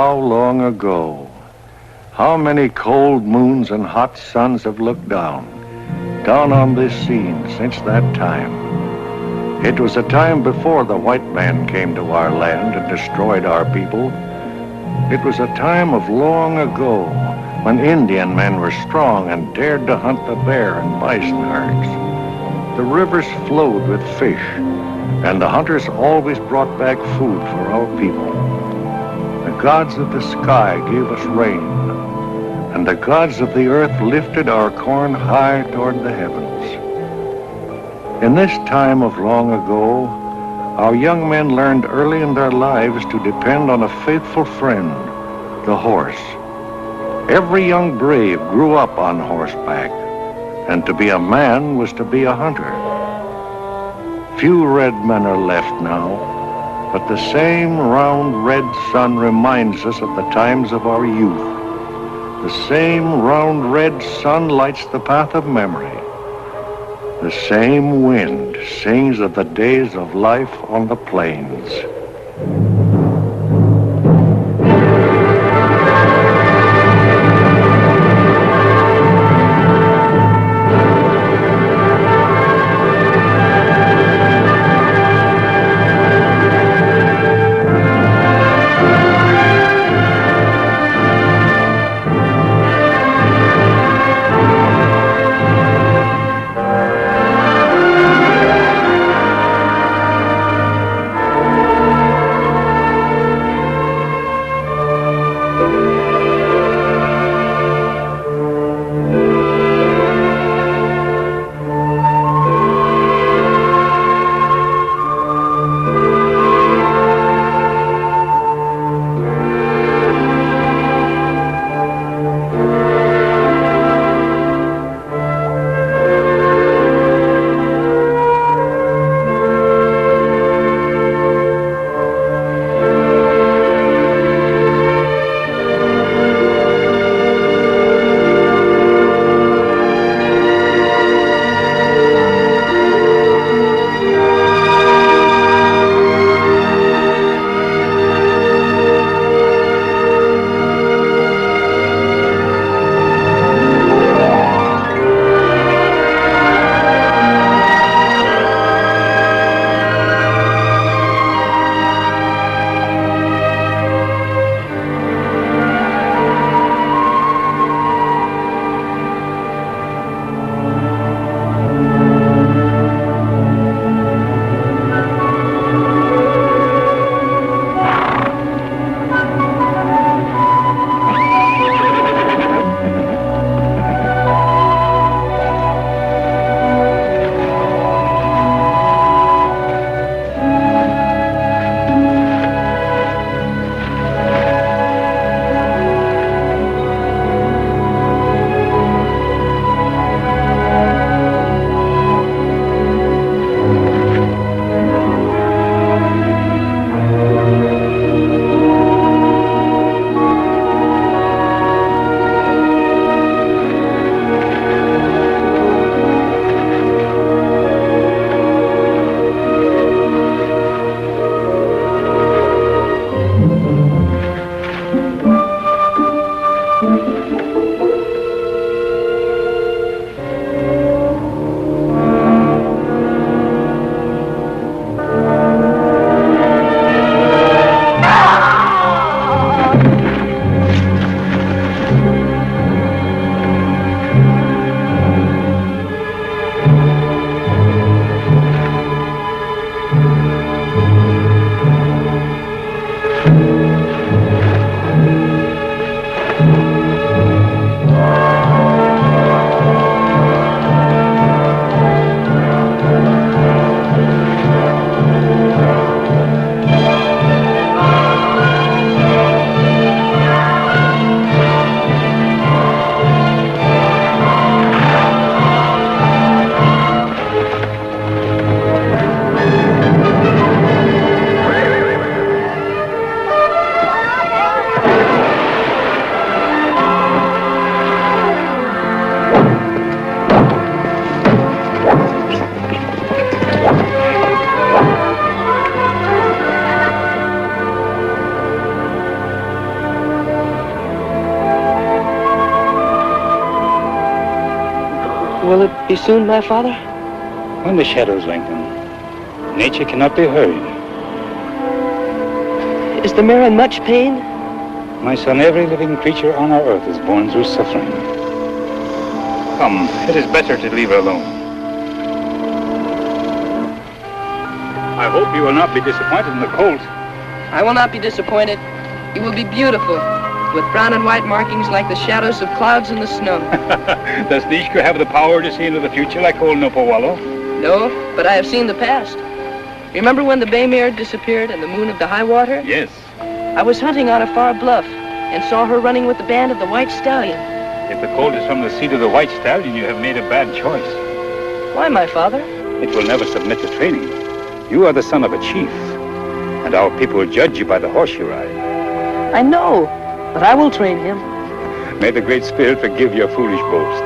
how long ago? How many cold moons and hot suns have looked down on this scene since that time? It was a time before the white man came to our land and destroyed our people. It was a time of long ago when Indian men were strong and dared to hunt the bear and bison herds. The rivers flowed with fish, and the hunters always brought back food for our people. The gods of the sky gave us rain, and the gods of the earth lifted our corn high toward the heavens. In this time of long ago, our young men learned early in their lives to depend on a faithful friend, the horse. Every young brave grew up on horseback, and to be a man was to be a hunter. Few red men are left now, but the same round red sun reminds us of the times of our youth. The same round red sun lights the path of memory. The same wind sings of the days of life on the plains. Will it be soon, my father? When the shadows lengthen, nature cannot be hurried. Is the mare in much pain? My son, every living creature on our earth is born through suffering. Come, it is better to leave her alone. I hope you will not be disappointed in the colt. I will not be disappointed. It will be beautiful, with brown and white markings like the shadows of clouds in the snow. Does Nishko have the power to see into the future like old Nopawalo? No, but I have seen the past. Remember when the bay mare disappeared in the moon of the high water? Yes. I was hunting on a far bluff and saw her running with the band of the white stallion. If the colt is from the seed of the white stallion, you have made a bad choice. Why, my father? It will never submit to training. You are the son of a chief, and our people will judge you by the horse you ride. I know, but I will train him. May the Great Spirit forgive your foolish boast.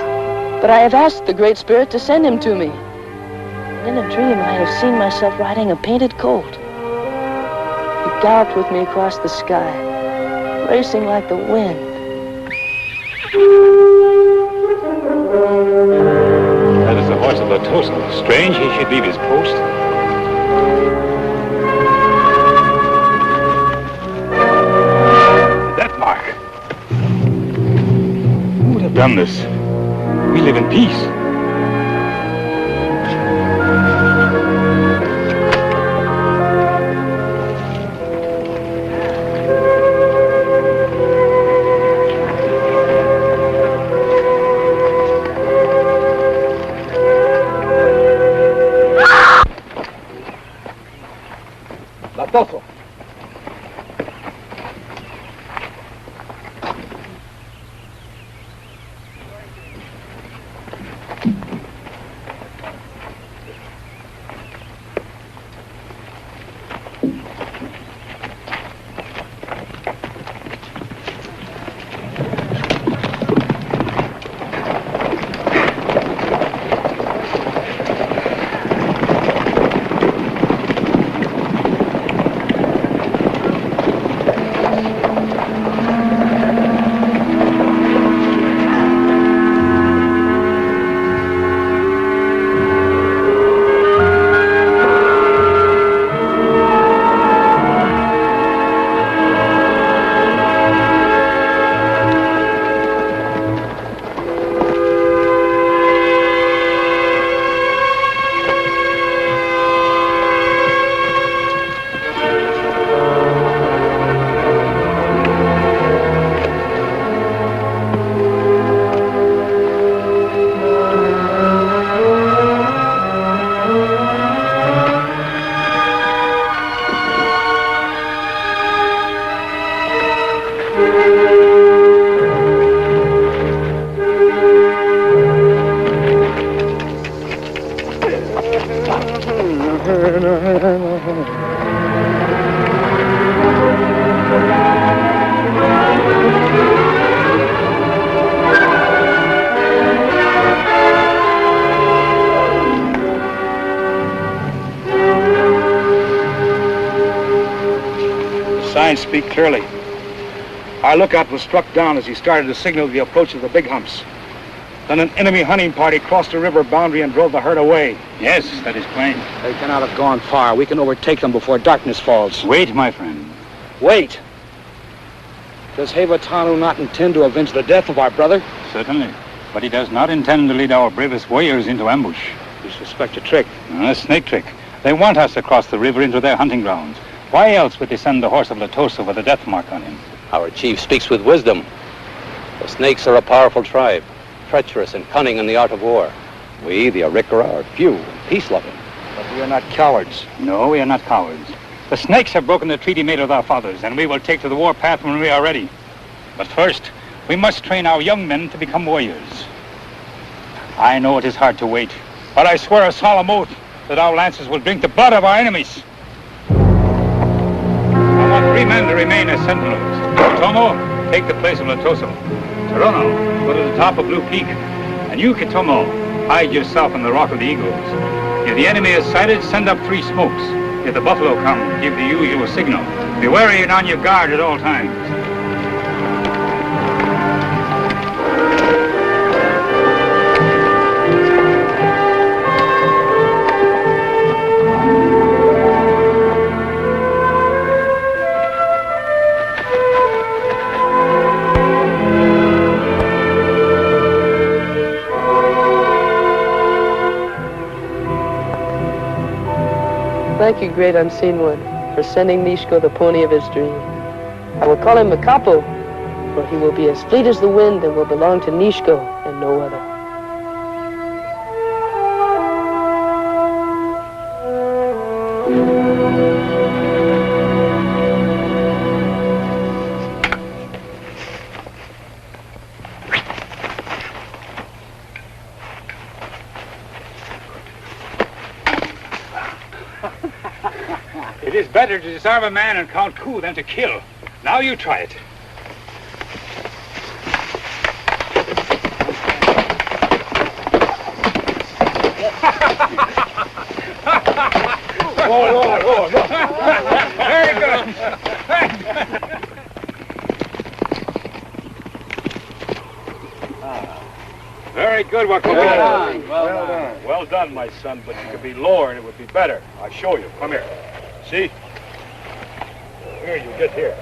But I have asked the Great Spirit to send him to me. And in a dream, I have seen myself riding a painted colt. He galloped with me across the sky, racing like the wind. That is the horse of Latosa. Strange he should leave his post. That mark. Who would have done this? We live in peace. Latoso. Signs speak clearly. Our lookout was struck down as he started to signal the approach of the big humps. Then an enemy hunting party crossed the river boundary and drove the herd away. Yes, that is plain. They cannot have gone far. We can overtake them before darkness falls. Wait, my friend. Wait! Does Hevatanu not intend to avenge the death of our brother? Certainly. But he does not intend to lead our bravest warriors into ambush. You suspect a trick. A snake trick. They want us to cross the river into their hunting grounds. Why else would they send the horse of Latosa with a death mark on him? Our chief speaks with wisdom. The snakes are a powerful tribe, treacherous and cunning in the art of war. We, the Arikara, are few and peace-loving. But we are not cowards. No, we are not cowards. The snakes have broken the treaty made with our fathers, and we will take to the war path when we are ready. But first, we must train our young men to become warriors. I know it is hard to wait, but I swear a solemn oath that our lances will drink the blood of our enemies. I want 3 men to remain as sentinels. Tomo, take the place of Latoso. Torono, go to the top of Blue Peak. And you, Kitomo, hide yourself in the Rock of the Eagles. If the enemy is sighted, send up 3 smokes. If the buffalo come, give the usual signal. Be wary and on your guard at all times. thank you, great unseen one, for sending Nishko the pony of his dream. I will call him Makapo, for he will be as fleet as the wind and will belong to Nishko and no other. It is better to disarm a man and count coup than to kill. Now you try it. Very good. Very good, Wakubi. Well done, my son, but you could be lower and it would be better. I'll show you. Come here. See? Here, you get here.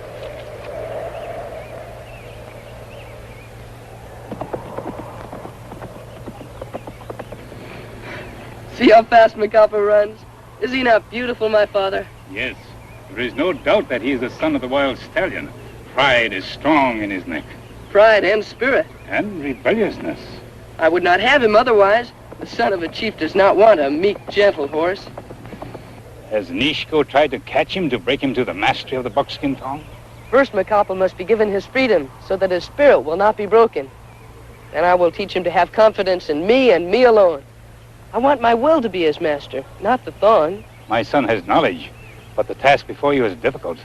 See how fast Makapo runs? Is he not beautiful, my father? Yes, there is no doubt that he is the son of the wild stallion. Pride is strong in his neck. Pride and spirit. And rebelliousness. I would not have him otherwise. The son of a chief does not want a meek, gentle horse. Has Nishko tried to catch him to break him to the mastery of the buckskin thong? First, Makapo must be given his freedom so that his spirit will not be broken. Then I will teach him to have confidence in me and me alone. I want my will to be his master, not the thong. My son has knowledge, but the task before you is difficult.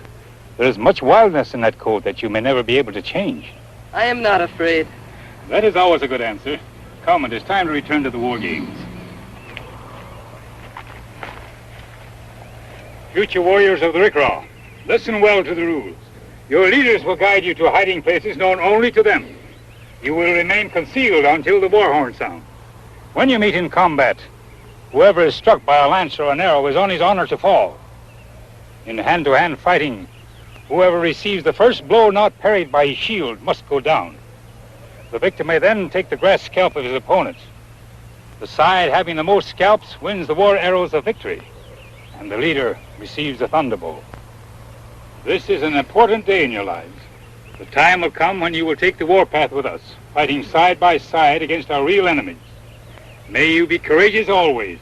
There is much wildness in that code that you may never be able to change. I am not afraid. That is always a good answer. Come, it is time to return to the war games. Future warriors of the Rickraw, listen well to the rules. Your leaders will guide you to hiding places known only to them. You will remain concealed until the war horn sounds. When you meet in combat, whoever is struck by a lance or an arrow is on his honor to fall. In hand-to-hand fighting, whoever receives the first blow not parried by his shield must go down. The victor may then take the grass scalp of his opponent. The side having the most scalps wins the war arrows of victory, and the leader receives the thunderbolt. This is an important day in your lives. The time will come when you will take the warpath with us, fighting side by side against our real enemies. May you be courageous always.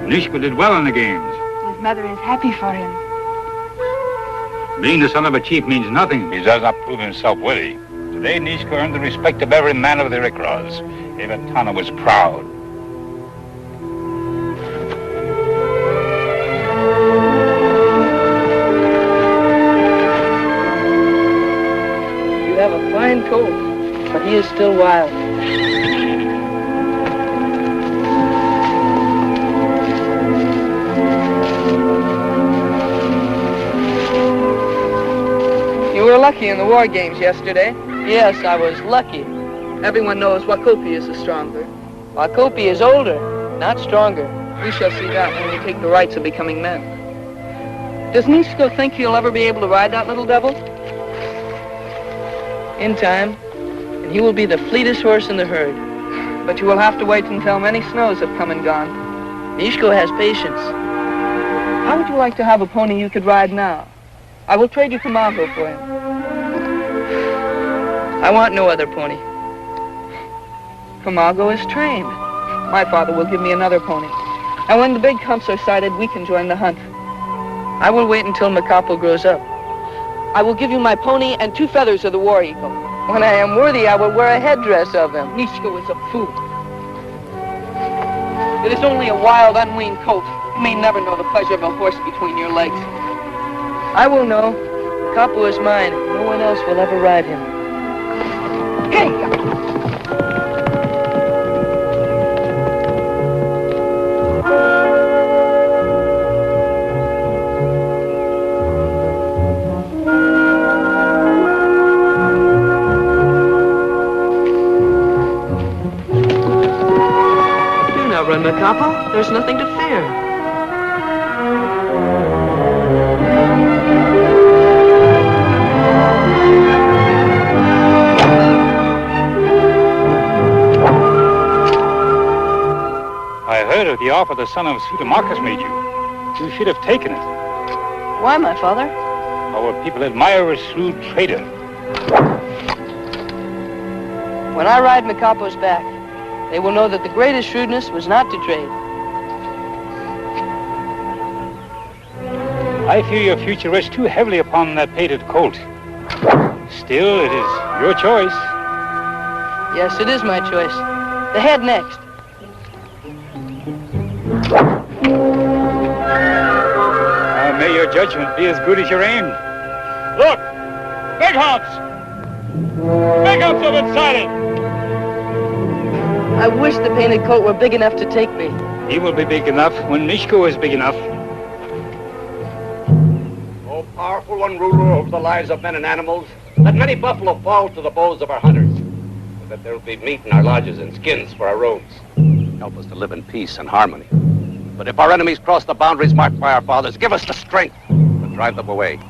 Nishko did well in the games. His mother is happy for him. Being the son of a chief means nothing. He does not prove himself worthy. Today, Nishko earned the respect of every man of the Rickraws. Evatana was proud. You have a fine colt, but he is still wild. were lucky in the war games yesterday. Yes, I was lucky. Everyone knows Wakopi is the stronger. Wakopi is older, not stronger. We shall see that when we take the rights of becoming men. Does Nishko think he'll ever be able to ride that little devil? In time, and he will be the fleetest horse in the herd. But you will have to wait until many snows have come and gone. Nishko has patience. How would you like to have a pony you could ride now? I will trade you Tomago for him. I want no other pony. Tomago is trained. My father will give me another pony. And when the big clumps are sighted, we can join the hunt. I will wait until Makapo grows up. I will give you my pony and 2 feathers of the war eagle. When I am worthy, I will wear a headdress of him. Nishko is a fool. It is only a wild, unweaned colt. You may never know the pleasure of a horse between your legs. I will know. Makapo is mine. No one else will ever ride him. Hey! Run, Makapo. There's nothing to fear. I heard of the offer the son of Sudamarcus made you. You should have taken it. Why, my father? Our people admire a shrewd trader. When I ride Makapo's back, they will know that the greatest shrewdness was not to trade. I fear your future rests too heavily upon that painted colt. Still, it is your choice. Yes, it is my choice. The head next. May your judgment be as good as your aim. Look! Big humps! Big humps have been sighted! I wish the painted coat were big enough to take me. He will be big enough when Nishko is big enough. O powerful one, ruler over the lives of men and animals, let many buffalo fall to the bows of our hunters, so that there will be meat in our lodges and skins for our robes. Help us to live in peace and harmony. But if our enemies cross the boundaries marked by our fathers, give us the strength to drive them away.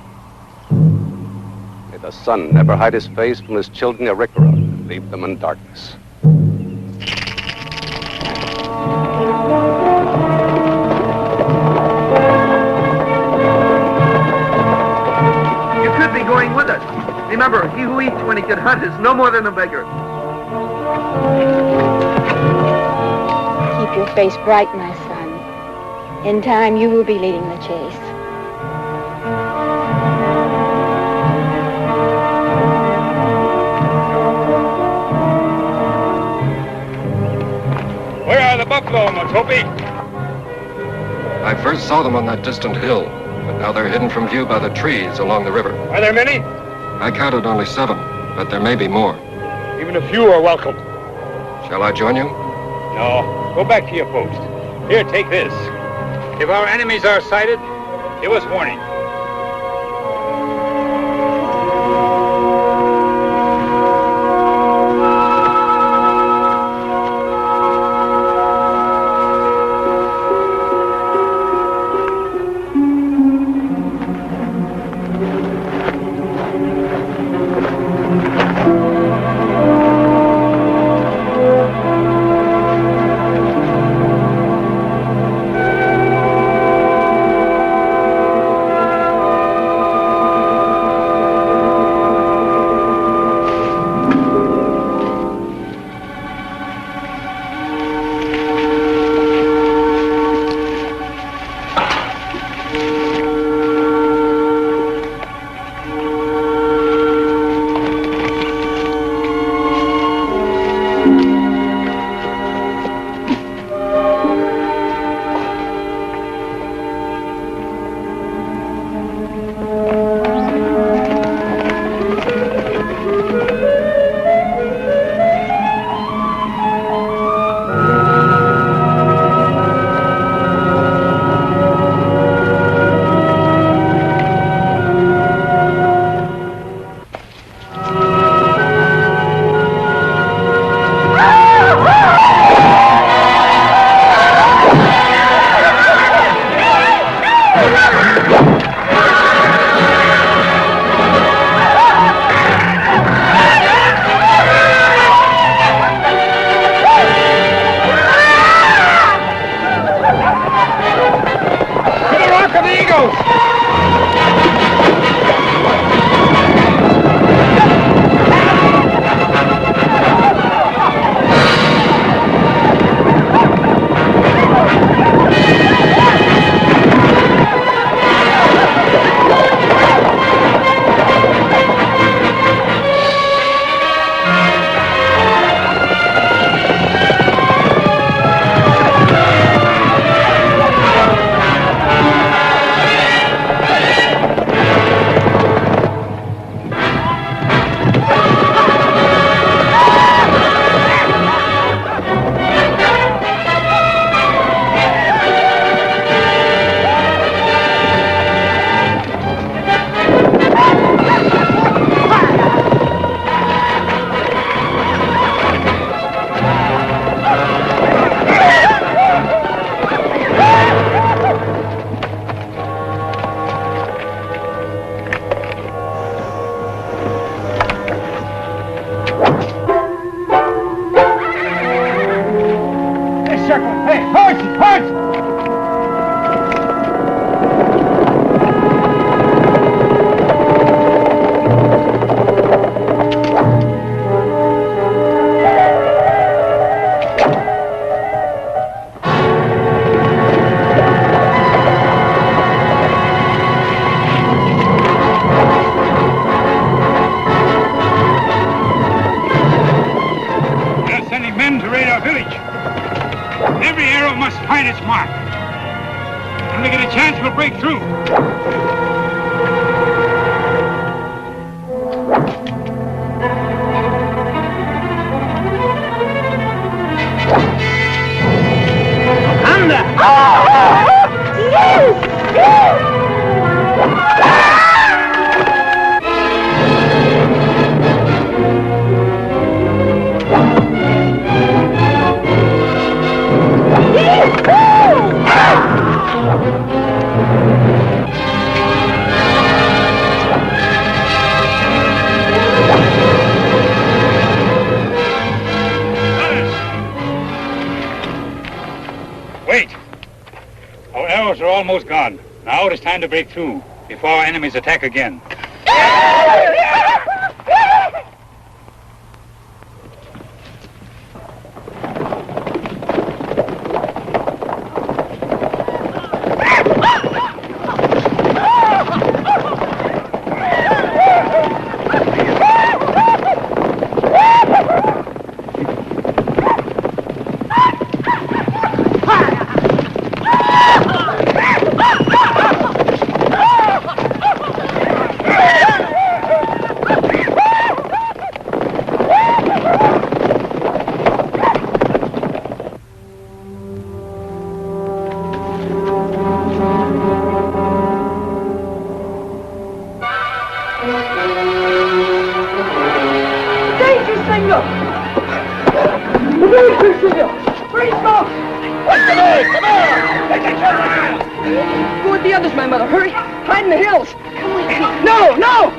May the sun never hide his face from his children, Arikara, and leave them in darkness. You could be going with us. Remember, he who eats when he can hunt is no more than a beggar. Keep your face bright, my son. In time, you will be leading the chase. Where are the buffalo, Matopi? I first saw them on that distant hill, but now they're hidden from view by the trees along the river. Are there many? I counted only 7, but there may be more. Even a few are welcome. Shall I join you? No, go back to your post. Here, take this. If our enemies are sighted, give us warning. village. Every arrow must find its mark. When we get a chance, we'll break through. Anda! Yes! Yes! Wait. Our arrows are almost gone. Now it is time to break through before our enemies attack again. Go with the others, my mother. Hurry. Hide in the hills. Come with me. No, no!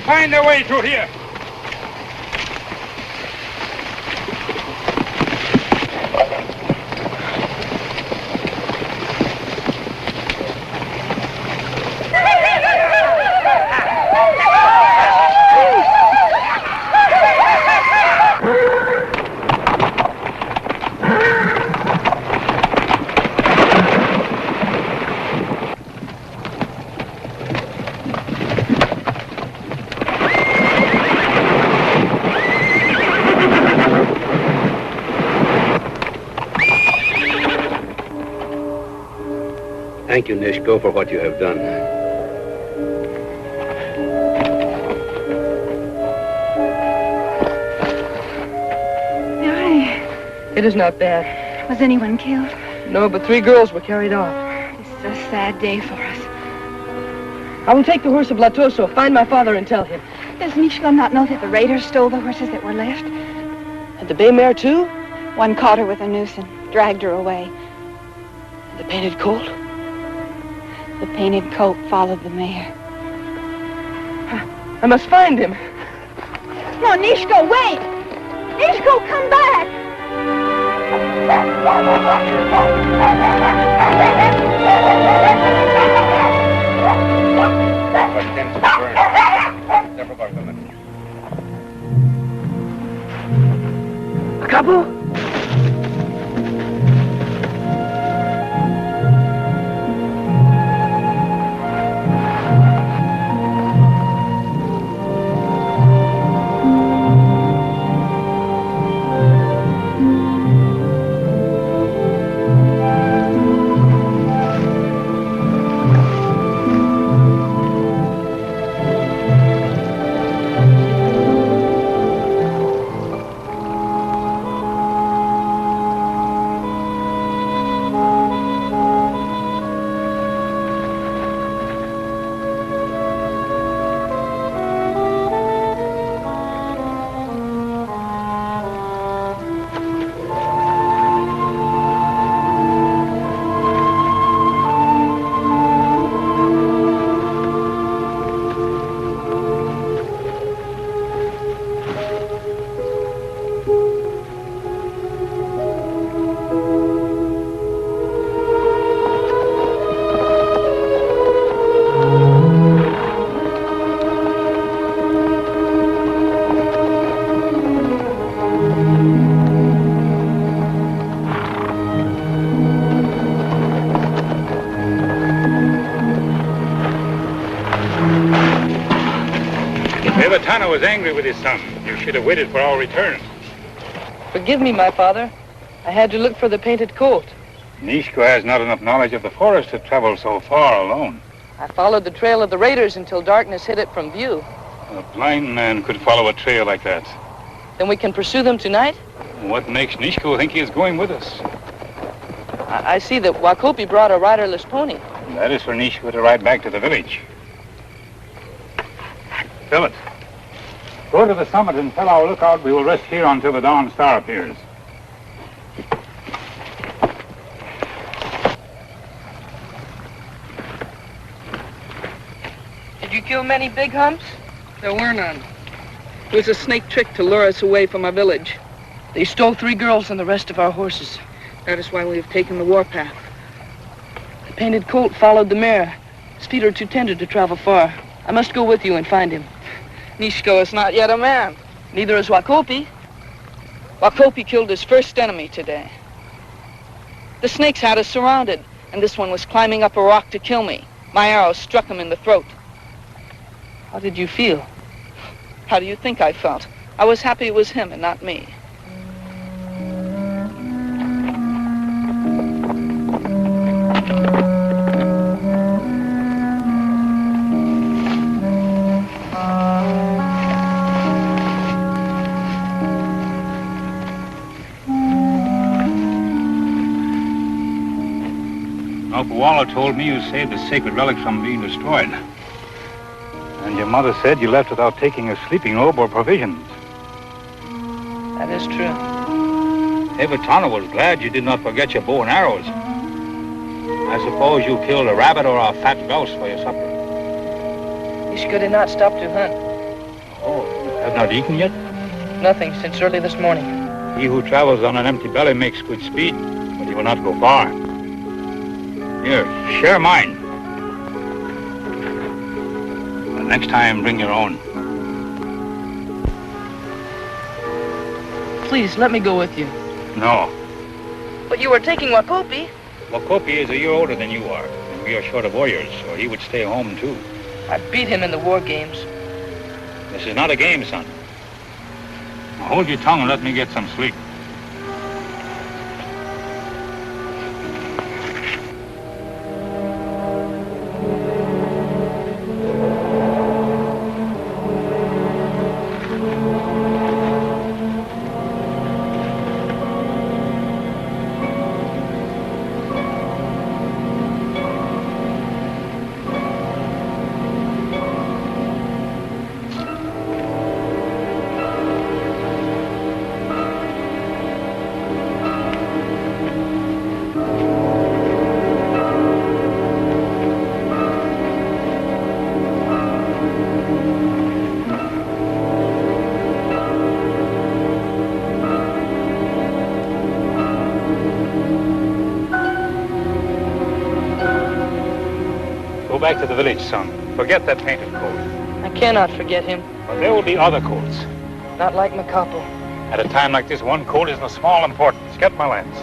Find their way through here. Thank you, Nishko, for what you have done. It is not bad. Was anyone killed? No, but 3 girls were carried off. This is a sad day for us. I will take the horse of Latoso, find my father, and tell him. Does Nishko not know that the raiders stole the horses that were left? And the bay mare, too? One caught her with a noose and dragged her away. And the painted colt? The painted colt followed the mare. I must find him. No, Nishko, wait! Nishko, come back! Ivotano was angry with his son. You should have waited for our return. Forgive me, my father. I had to look for the painted colt. Nishko has not enough knowledge of the forest to travel so far alone. I followed the trail of the raiders until darkness hid it from view. A blind man could follow a trail like that. Then we can pursue them tonight? What makes Nishko think he is going with us? I see that Wakopi brought a riderless pony. That is for Nishko to ride back to the village. Philip, go to the summit and tell our lookout we will rest here until the dawn star appears. Did you kill many big humps? There were none. It was a snake trick to lure us away from our village. They stole 3 girls and the rest of our horses. That is why we have taken the warpath. The painted colt followed the mare. His feet are too tender to travel far. I must go with you and find him. Nishko is not yet a man. Neither is Wakopi. Wakopi killed his first enemy today. The snakes had us surrounded, and this one was climbing up a rock to kill me. My arrow struck him in the throat. How did you feel? How do you think I felt? I was happy it was him and not me. Wallah told me you saved the sacred relics from being destroyed. And your mother said you left without taking a sleeping robe or provisions. That is true. Ivotano was glad you did not forget your bow and arrows. I suppose you killed a rabbit or a fat grouse for your supper. Nishko did not stop to hunt. Oh, you have not eaten yet? Nothing since early this morning. He who travels on an empty belly makes good speed, but he will not go far. Here, share mine. But next time, bring your own. Please, let me go with you. No. But you were taking Wakopi. Wakopi is a year older than you are, and we are short of warriors, so he would stay home, too. I beat him in the war games. This is not a game, son. Now hold your tongue and let me get some sleep. Go back to the village, son. Forget that painted coat. I cannot forget him. But there will be other coats. Not like Makapo. At a time like this, one coat is of small importance. Get my lens.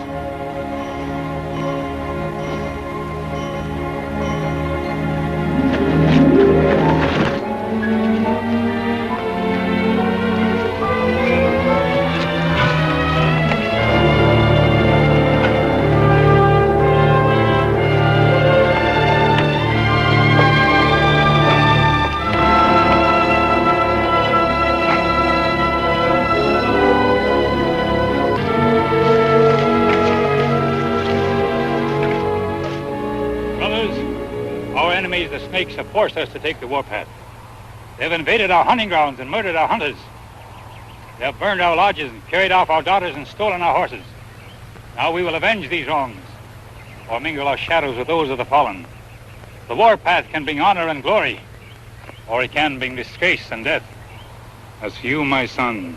The snakes have forced us to take the warpath. They've invaded our hunting grounds and murdered our hunters. They have burned our lodges and carried off our daughters and stolen our horses. Now we will avenge these wrongs, or mingle our shadows with those of the fallen. The warpath can bring honor and glory, or it can bring disgrace and death. As for you, my son,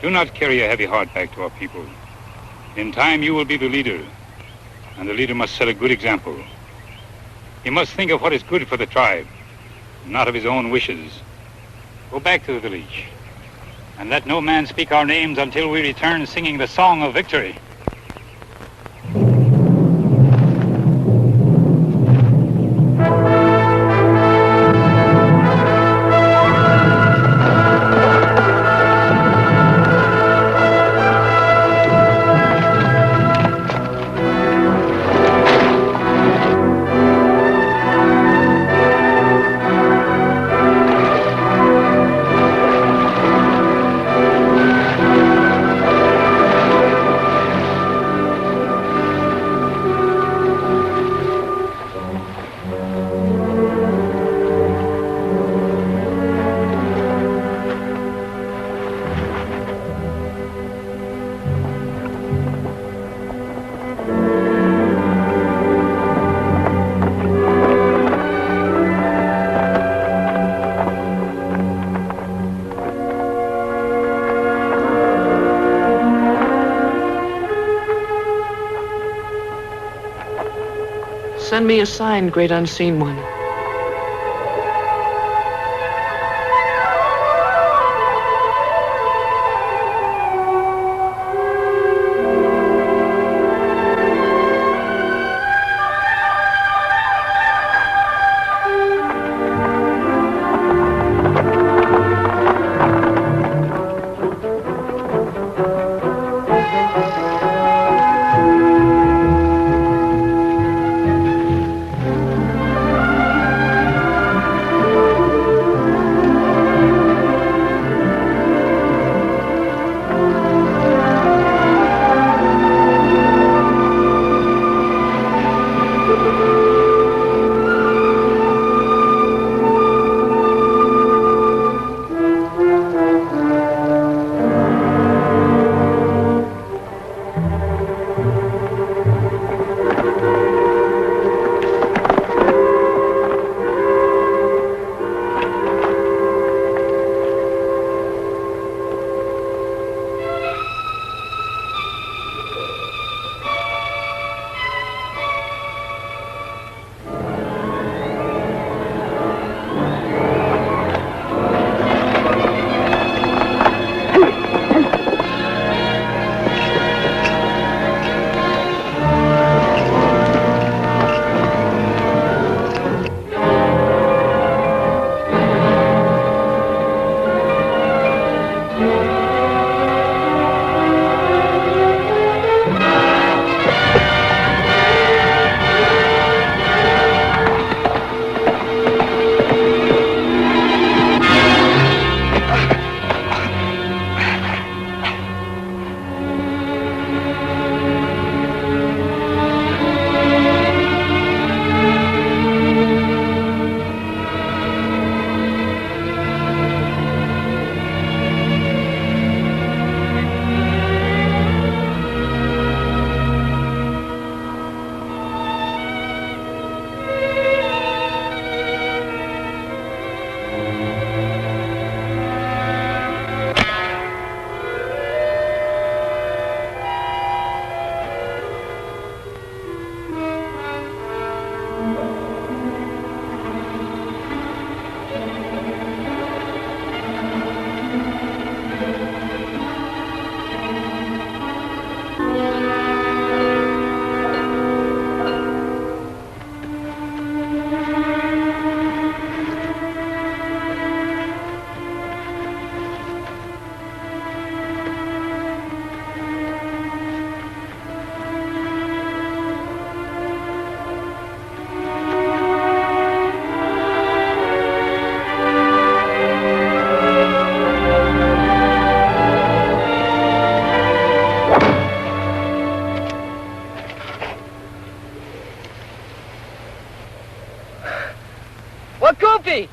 do not carry a heavy heart back to our people. In time you will be the leader, and the leader must set a good example. He must think of what is good for the tribe, not of his own wishes. Go back to the village, and let no man speak our names until we return singing the song of victory. Send me a sign, great unseen one.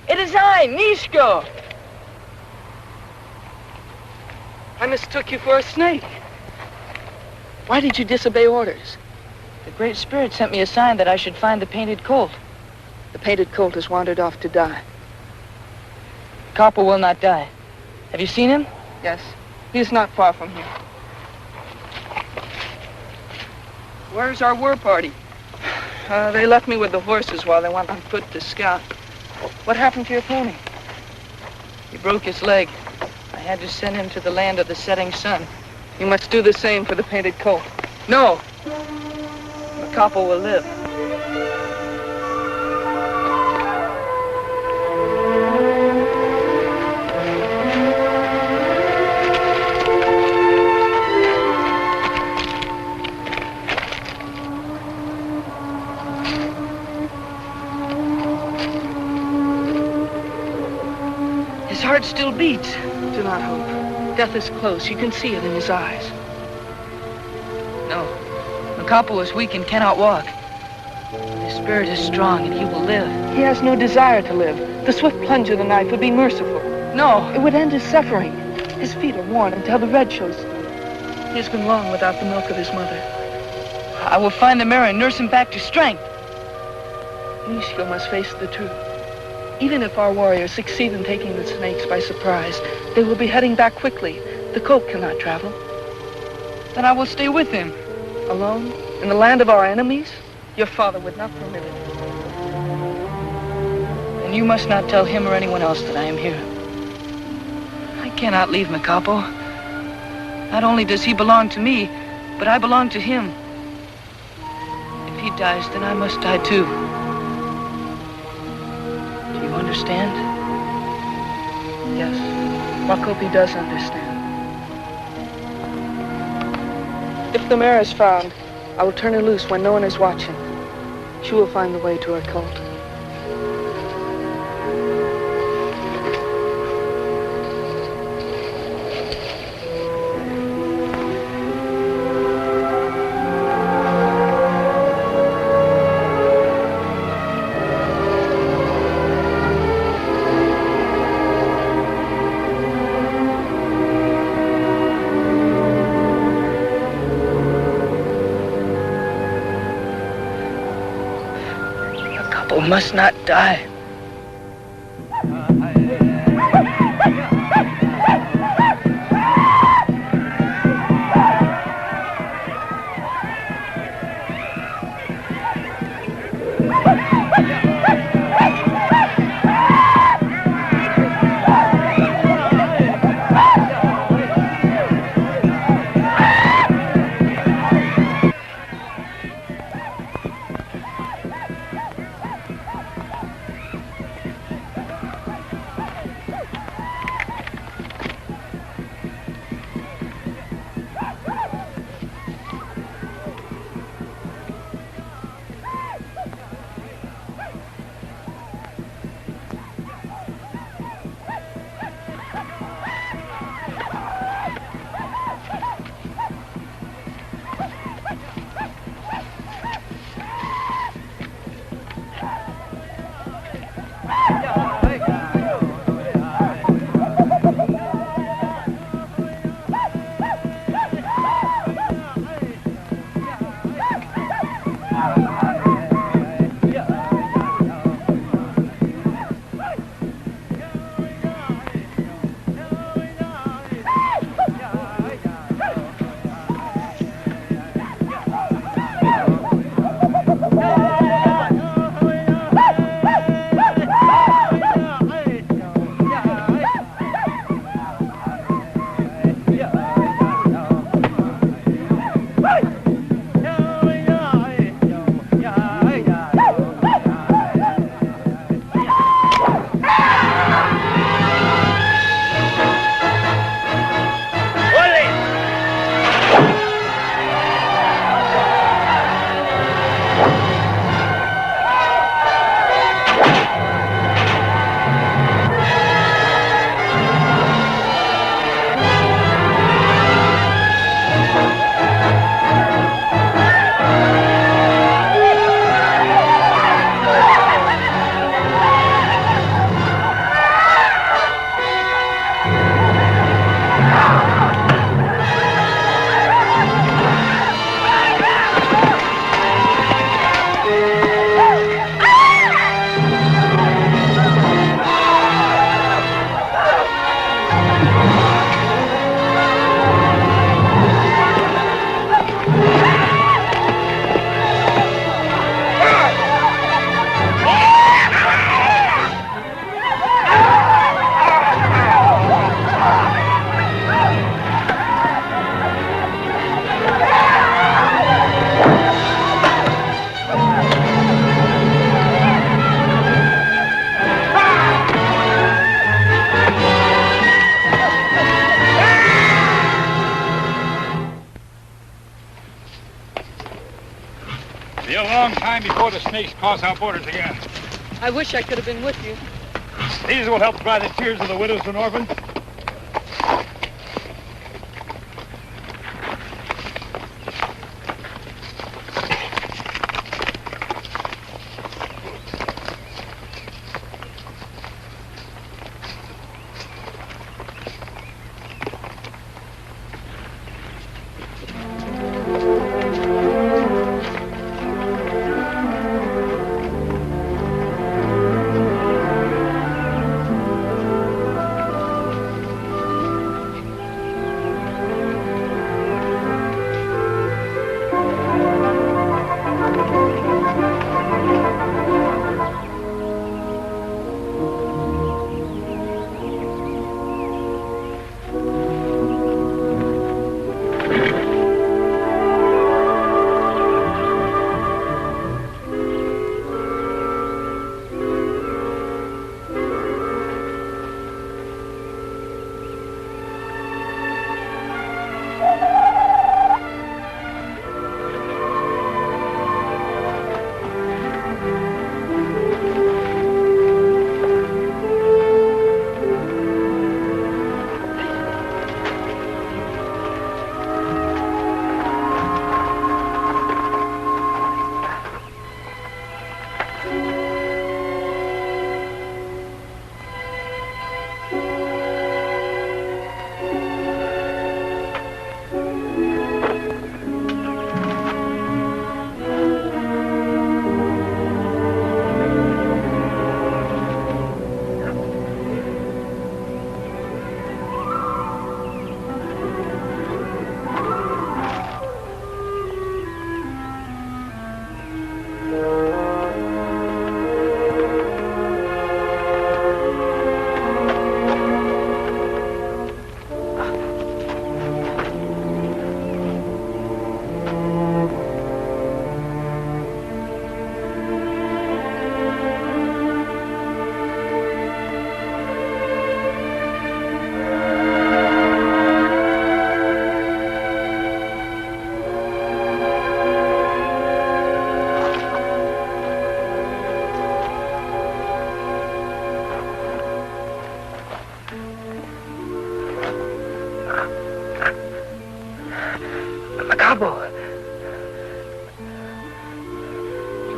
It is I, Nishko. I mistook you for a snake. Why did you disobey orders? The Great Spirit sent me a sign that I should find the painted colt. The painted colt has wandered off to die. Copper will not die. Have you seen him? Yes. He is not far from here. Where's our war party? They left me with the horses while they went on foot to scout. What happened to your pony? He broke his leg. I had to send him to the land of the setting sun. You must do the same for the painted colt. No! The copper will live. His heart still beats. Do not hope. Death is close. You can see it in his eyes. No. Makapo is weak and cannot walk. His spirit is strong and he will live. He has no desire to live. The swift plunge of the knife would be merciful. No. It would end his suffering. His feet are worn until the red shows. He has been long without the milk of his mother. I will find the mirror and nurse him back to strength. Nishko must face the truth. Even if our warriors succeed in taking the snakes by surprise, they will be heading back quickly. The colt cannot travel. Then I will stay with him. Alone? In the land of our enemies? Your father would not permit it. And you must not tell him or anyone else that I am here. I cannot leave Macapo. Not only does he belong to me, but I belong to him. If he dies, then I must die too. Do you understand? Yes, Makopi does understand. If the mare is found, I will turn her loose when no one is watching. She will find the way to her colt. Must not die. Before the snakes cross our borders again. I wish I could have been with you. These will help dry the tears of the widows and orphans.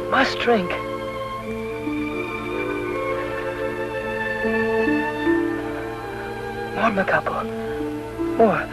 Must drink. More, Macapo. More.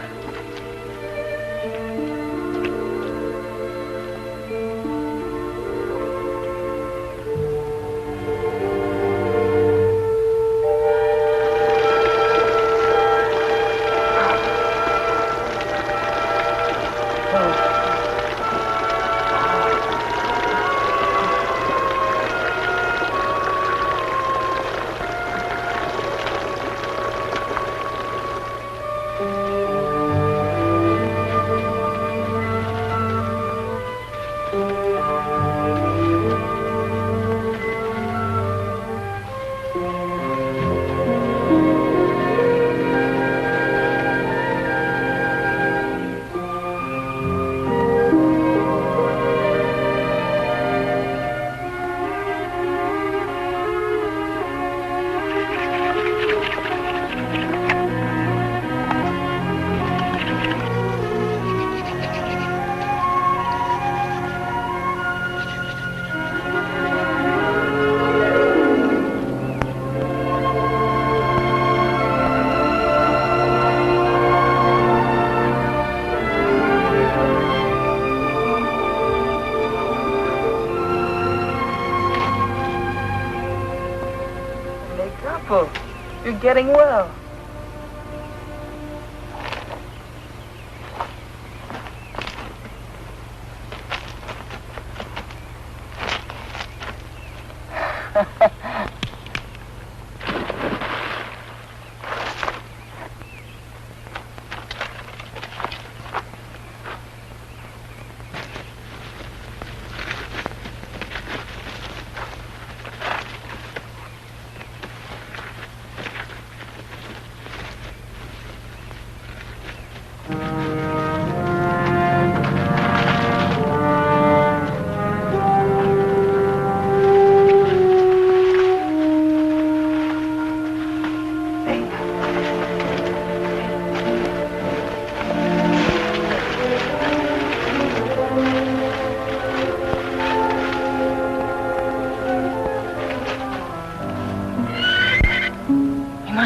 You're getting well.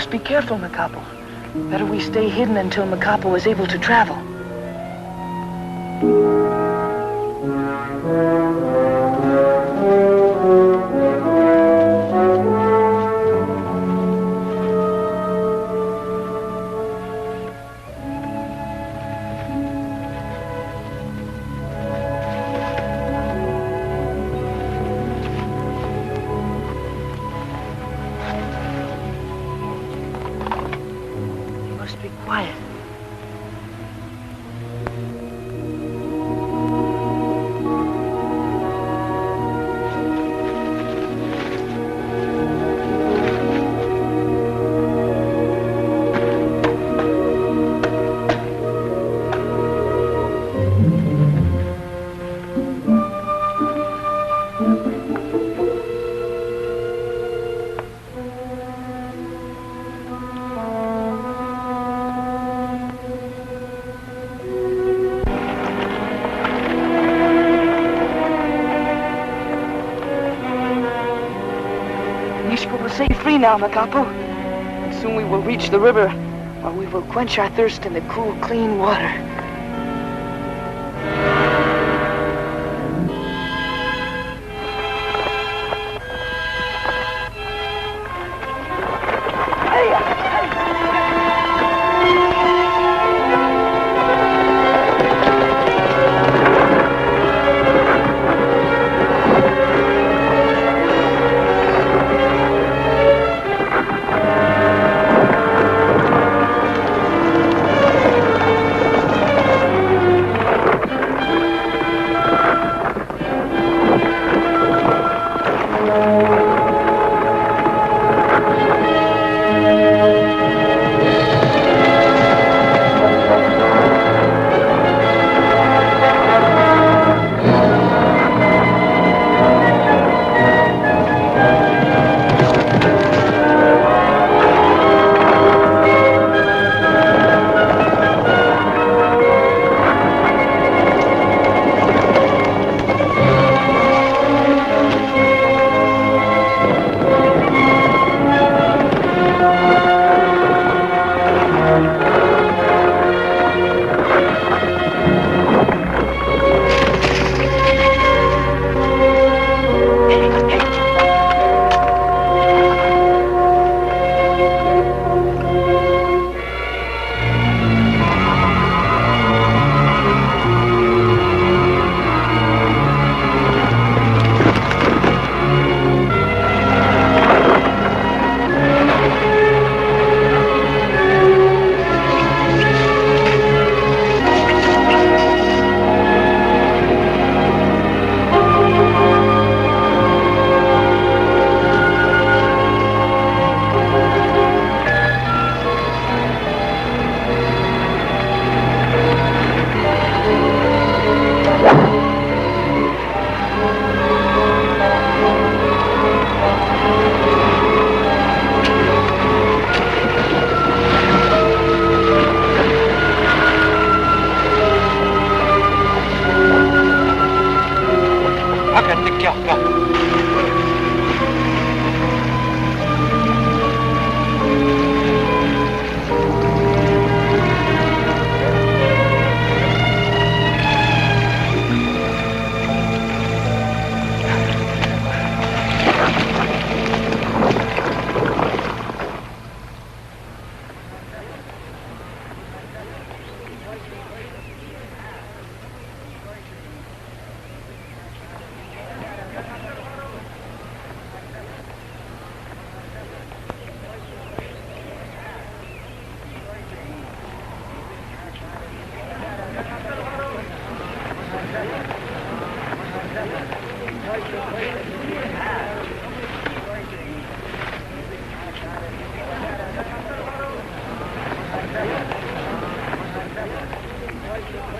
Be careful, Macapo. Better we stay hidden until Macapo is able to travel. Nishko will set you free now, Macapo. And soon we will reach the river, where we will quench our thirst in the cool, clean water.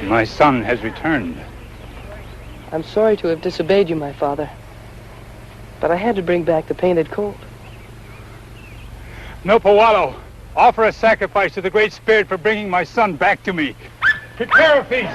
My son has returned. I'm sorry to have disobeyed you, my father. But I had to bring back the painted colt. No, Powalo. Offer a sacrifice to the Great Spirit for bringing my son back to me. Prepare a feast.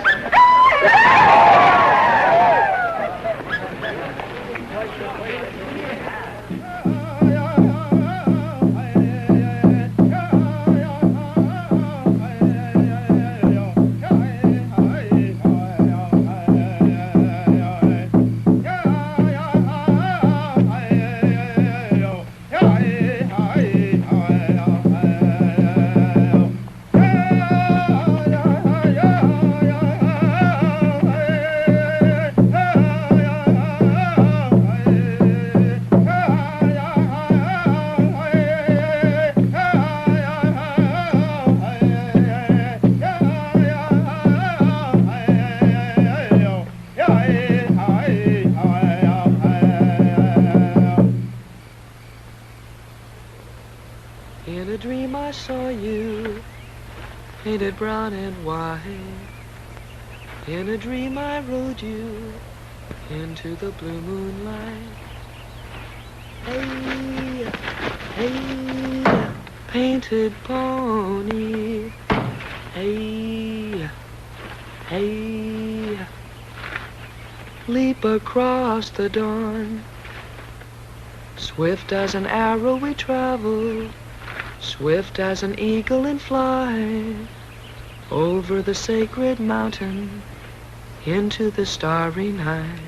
In a dream I saw you, painted brown and white. In a dream I rode you into the blue moonlight. Hey, hey, painted pony. Hey, hey, leap across the dawn. Swift as an arrow we travel, swift as an eagle in flight, over the sacred mountain, into the starry night.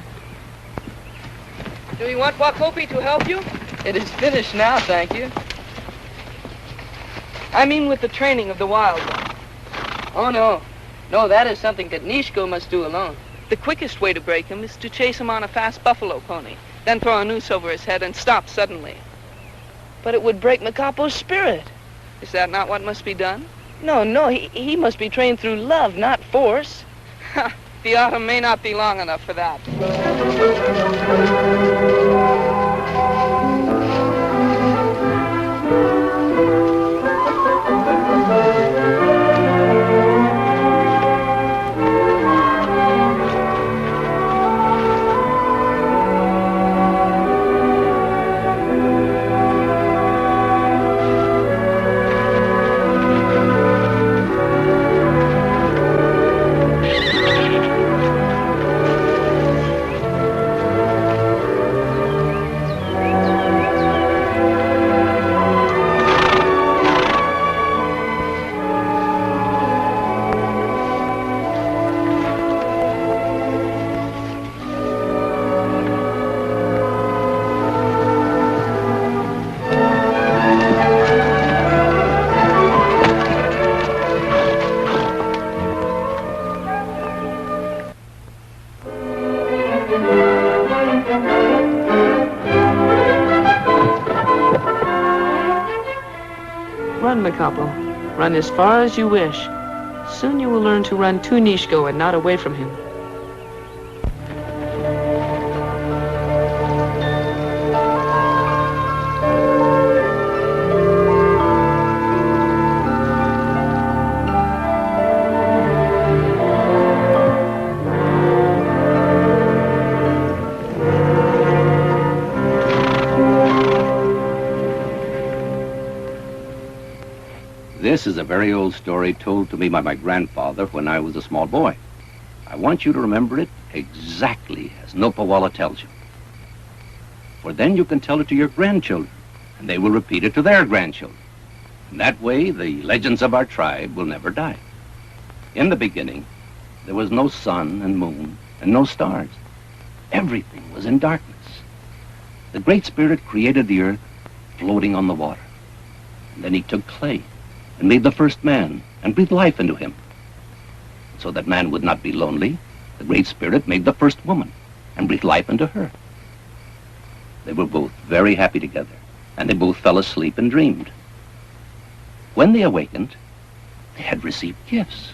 Do you want Wakopi to help you? It is finished now, thank you. I mean with the training of the wild one. Oh, no. No, that is something that Nishko must do alone. The quickest way to break him is to chase him on a fast buffalo pony, then throw a noose over his head and stop suddenly. But it would break Makapo's spirit. Is that not what must be done? No, he must be trained through love, not force. Ha! The autumn may not be long enough for that. Run, Makapo. Run as far as you wish. Soon you will learn to run to Nishko and not away from him. This is a very old story told to me by my grandfather when I was a small boy. I want you to remember it exactly as Nopawala tells you. For then you can tell it to your grandchildren, and they will repeat it to their grandchildren. And that way, the legends of our tribe will never die. In the beginning, there was no sun and moon and no stars. Everything was in darkness. The Great Spirit created the earth floating on the water. And then he took clay and made the first man and breathed life into him. So that man would not be lonely, the Great Spirit made the first woman and breathed life into her. They were both very happy together, and they both fell asleep and dreamed. When they awakened, they had received gifts.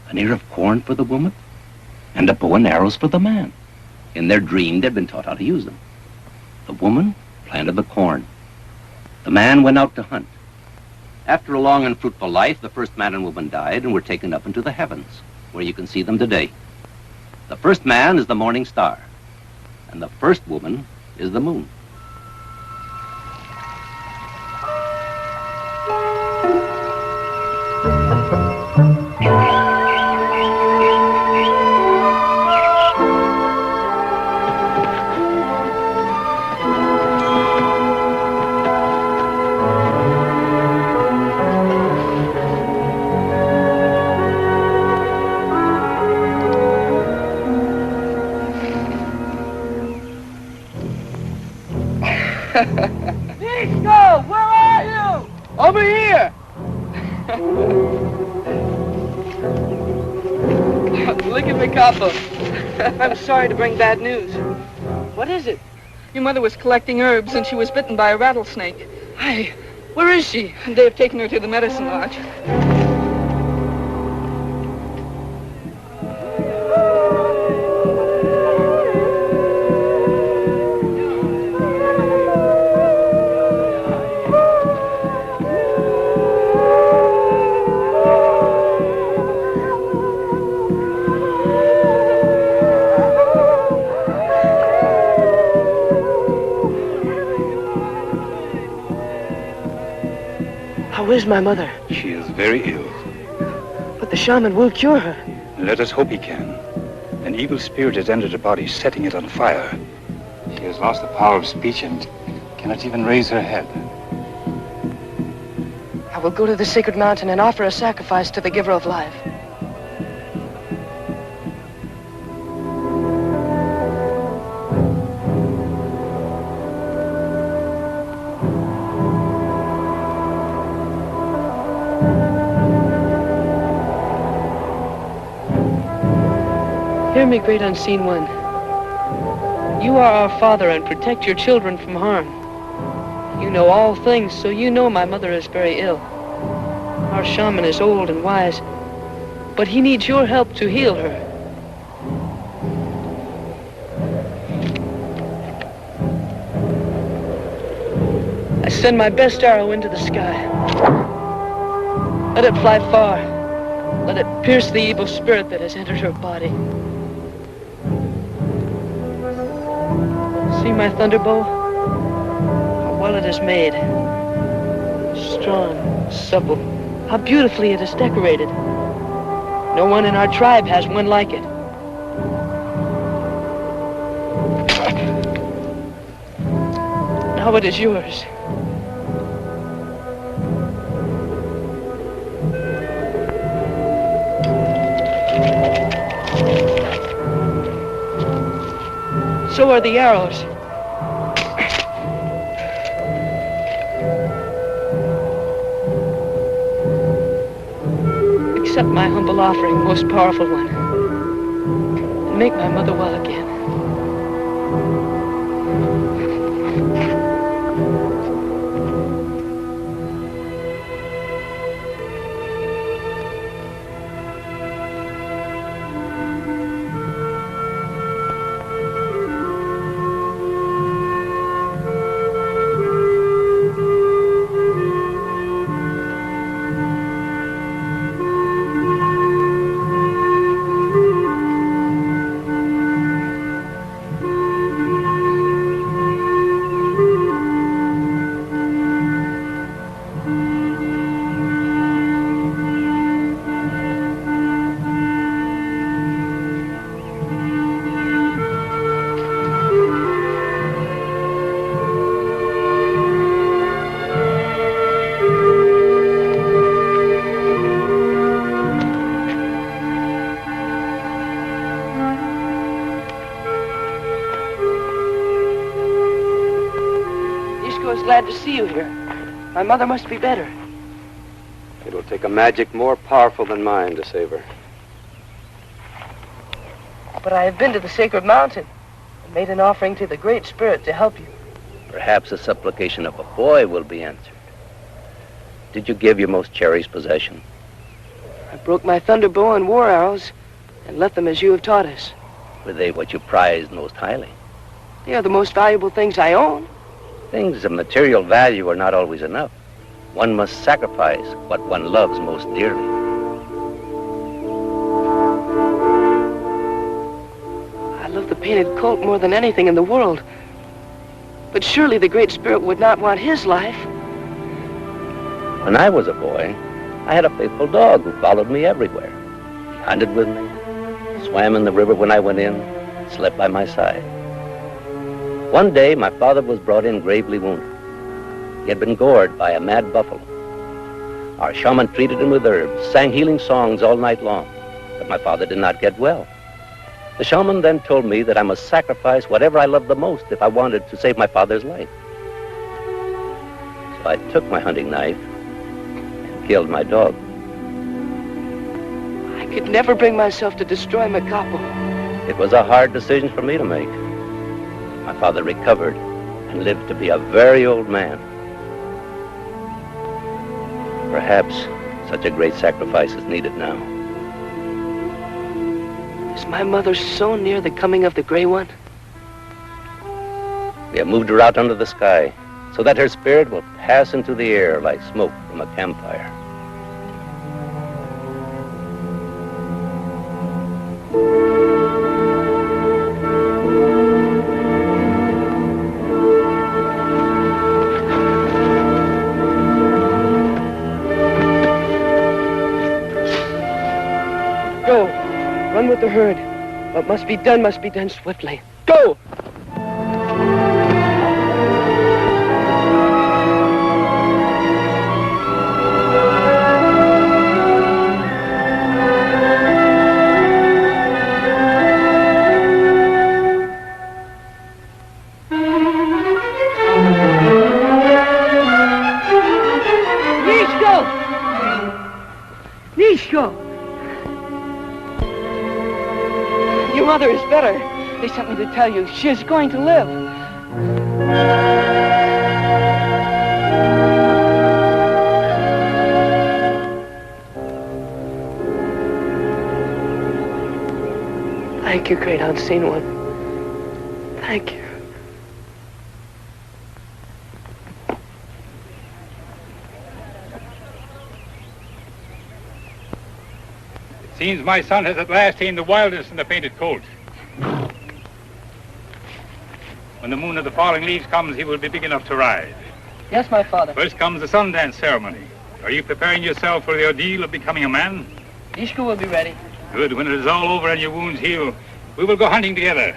An ear of corn for the woman, and a bow and arrows for the man. In their dream, they'd been taught how to use them. The woman planted the corn. The man went out to hunt. After a long and fruitful life, the first man and woman died and were taken up into the heavens, where you can see them today. The first man is the morning star, and the first woman is the moon. Nishko, where are you? Over here. Look at me, Capo. I'm sorry to bring bad news. What is it? Your mother was collecting herbs and she was bitten by a rattlesnake. Hi, where is she? They have taken her to the medicine lodge. How is my mother? She is very ill. But the shaman will cure her. Let us hope he can. An evil spirit has entered her body, setting it on fire. She has lost the power of speech and cannot even raise her head. I will go to the sacred mountain and offer a sacrifice to the giver of life. Hear me, great unseen one. You are our father and protect your children from harm. You know all things, so you know my mother is very ill. Our shaman is old and wise, but he needs your help to heal her. I send my best arrow into the sky. Let it fly far. Let it pierce the evil spirit that has entered her body. See my thunderbow? How well it is made. Strong, supple. How beautifully it is decorated. No one in our tribe has one like it. Now it is yours. So are the arrows. Accept my humble offering, most powerful one, and make my mother well again. Glad to see you here. My mother must be better. It will take a magic more powerful than mine to save her. But I have been to the sacred mountain and made an offering to the Great Spirit to help you. Perhaps the supplication of a boy will be answered. Did you give your most cherished possession? I broke my thunderbow and war arrows and left them as you have taught us. Were they what you prized most highly? They are the most valuable things I own. Things of material value are not always enough. One must sacrifice what one loves most dearly. I love the painted colt more than anything in the world. But surely the Great Spirit would not want his life. When I was a boy, I had a faithful dog who followed me everywhere. He hunted with me, swam in the river when I went in, slept by my side. One day, my father was brought in gravely wounded. He had been gored by a mad buffalo. Our shaman treated him with herbs, sang healing songs all night long, but my father did not get well. The shaman then told me that I must sacrifice whatever I loved the most if I wanted to save my father's life. So I took my hunting knife and killed my dog. I could never bring myself to destroy Macapo. It was a hard decision for me to make. My father recovered and lived to be a very old man. Perhaps such a great sacrifice is needed now. Is my mother so near the coming of the Gray One? We have moved her out under the sky so that her spirit will pass into the air like smoke from a campfire. Run with the herd. What must be done swiftly. Go! Nishko! Your mother is better. They sent me to tell you. She is going to live. Thank you, great unseen one. Thank you. Seems my son has at last tamed the wilderness in the painted colt. When the moon of the falling leaves comes, he will be big enough to ride. Yes, my father. First comes the Sundance ceremony. Are you preparing yourself for the ordeal of becoming a man? Nishko will be ready. Good. When it is all over and your wounds heal, we will go hunting together.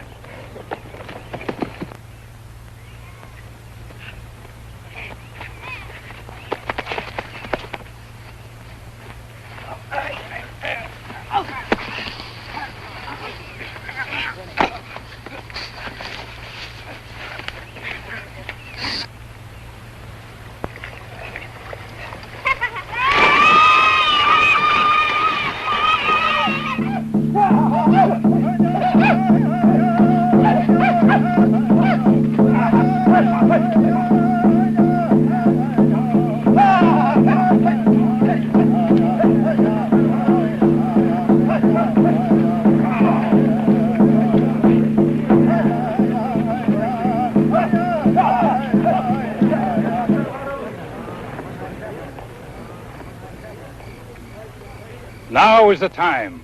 Now is the time.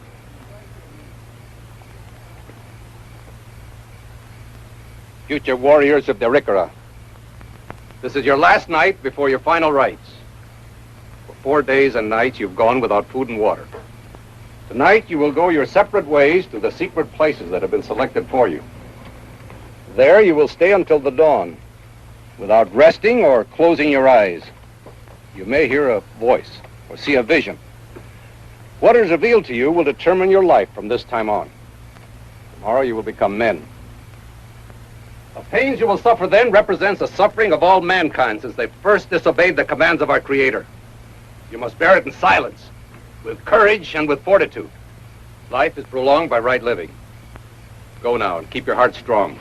Future warriors of Derikara, this is your last night before your final rites. For 4 days and nights you've gone without food and water. Tonight you will go your separate ways to the secret places that have been selected for you. There you will stay until the dawn, without resting or closing your eyes. You may hear a voice or see a vision. What is revealed to you will determine your life from this time on. Tomorrow you will become men. The pains you will suffer then represents the suffering of all mankind since they first disobeyed the commands of our Creator. You must bear it in silence, with courage and with fortitude. Life is prolonged by right living. Go now and keep your heart strong.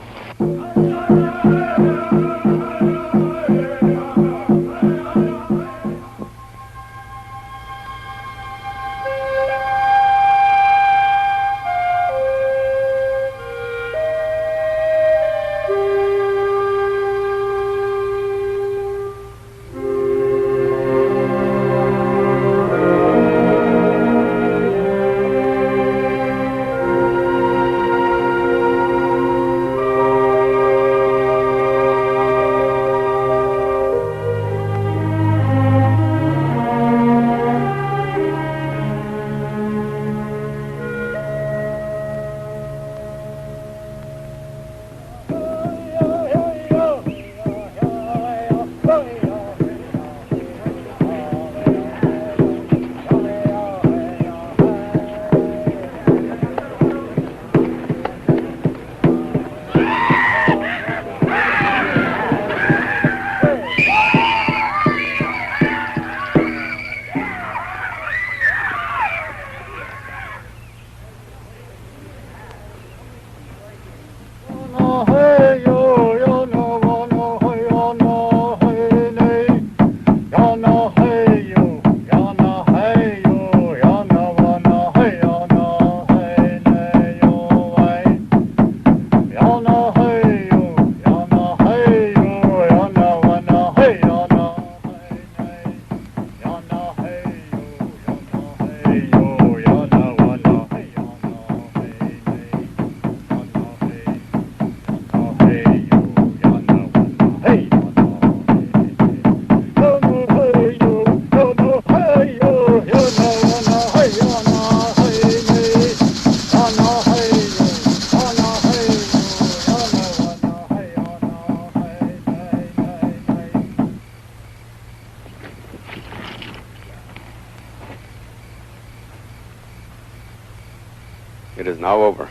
It is now over.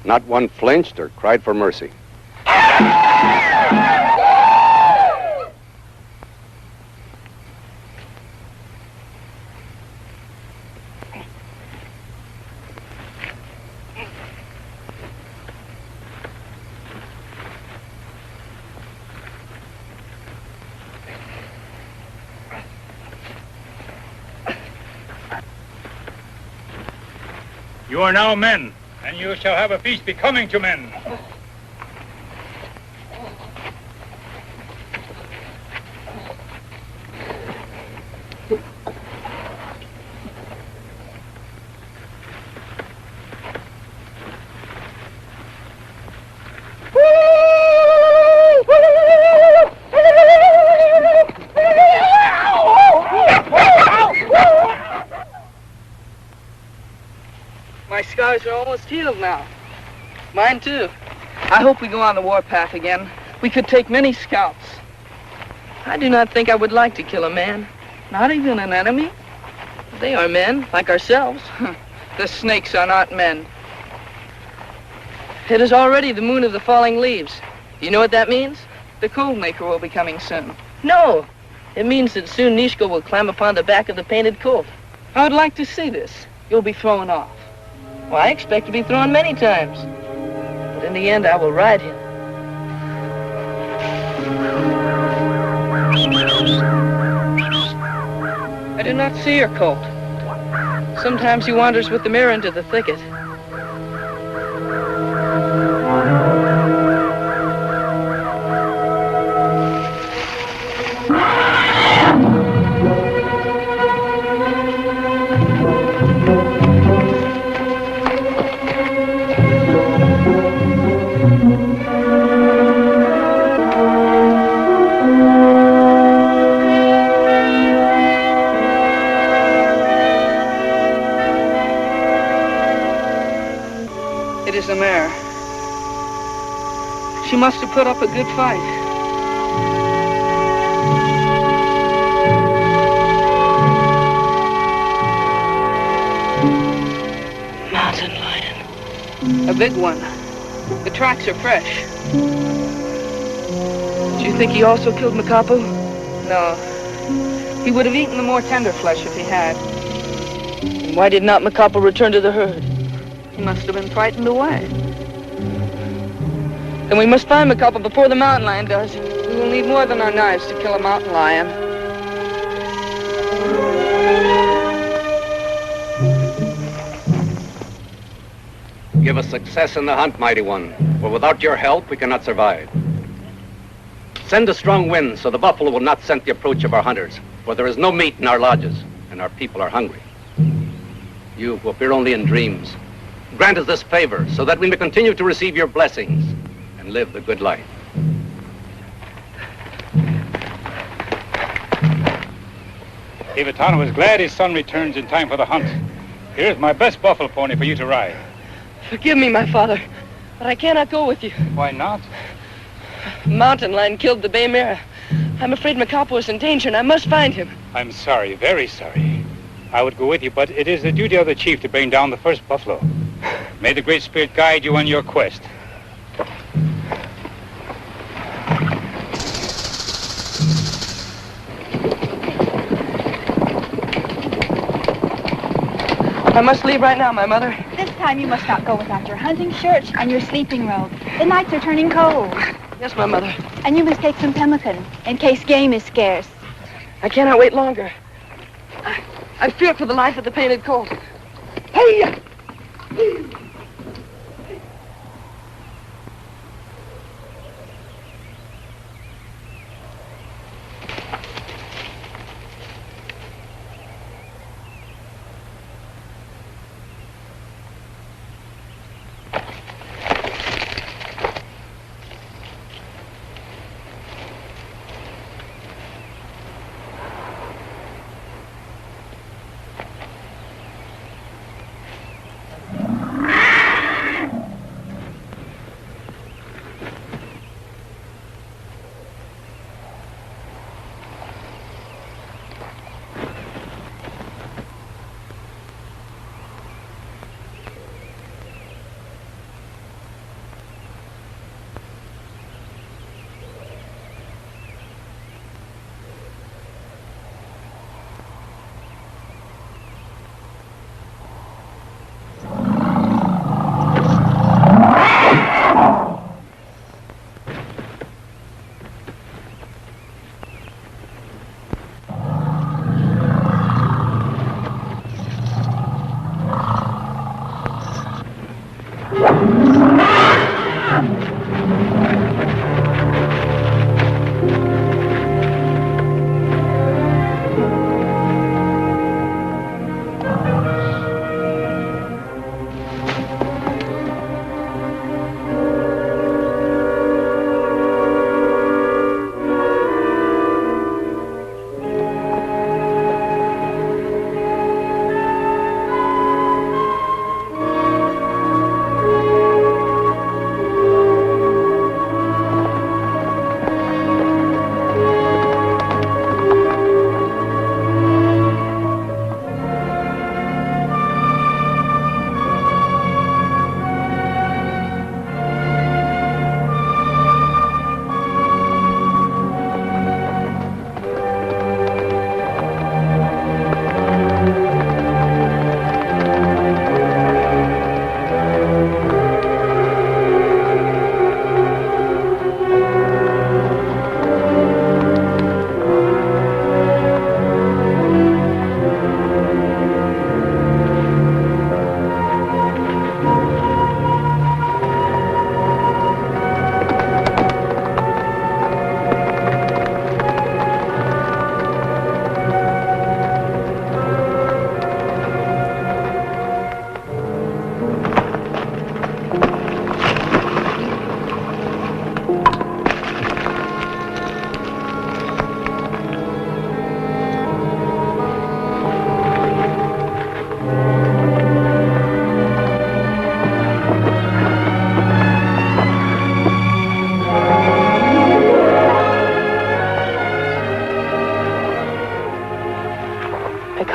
Not one flinched or cried for mercy. You are now men, and you shall have a feast becoming to men. My scars are almost healed now. Mine too. I hope we go on the warpath again. We could take many scalps. I do not think I would like to kill a man. Not even an enemy? They are men, like ourselves. The snakes are not men. It is already the moon of the falling leaves. Do you know what that means? The cold maker will be coming soon. No. It means that soon Nishko will climb upon the back of the painted colt. I would like to see this. You'll be thrown off. Well, I expect to be thrown many times. But in the end, I will ride him. I do not see your colt. Sometimes he wanders with the mirror into the thicket. A mare. She must have put up a good fight. Mountain lion. A big one. The tracks are fresh. Do you think he also killed Makapo? No. He would have eaten the more tender flesh if he had. And why did not Makapo return to the herd? He must have been frightened away. Then we must find Makapo before the mountain lion does. We will need more than our knives to kill a mountain lion. Give us success in the hunt, mighty one, for without your help, we cannot survive. Send a strong wind so the buffalo will not scent the approach of our hunters, for there is no meat in our lodges, and our people are hungry. You who appear only in dreams, grant us this favor so that we may continue to receive your blessings and live the good life. Ivatana was glad his son returns in time for the hunt. Here's my best buffalo pony for you to ride. Forgive me, my father, but I cannot go with you. Why not? Mountain lion killed the bay mare. I'm afraid Makapo is in danger, and I must find him. I'm sorry, very sorry. I would go with you, but it is the duty of the chief to bring down the first buffalo. May the Great Spirit guide you on your quest. I must leave right now, my mother. This time you must not go without your hunting shirt and your sleeping robe. The nights are turning cold. Yes, my mother. And you must take some pemmican in case game is scarce. I cannot wait longer. I fear for the life of the painted colt. Hey!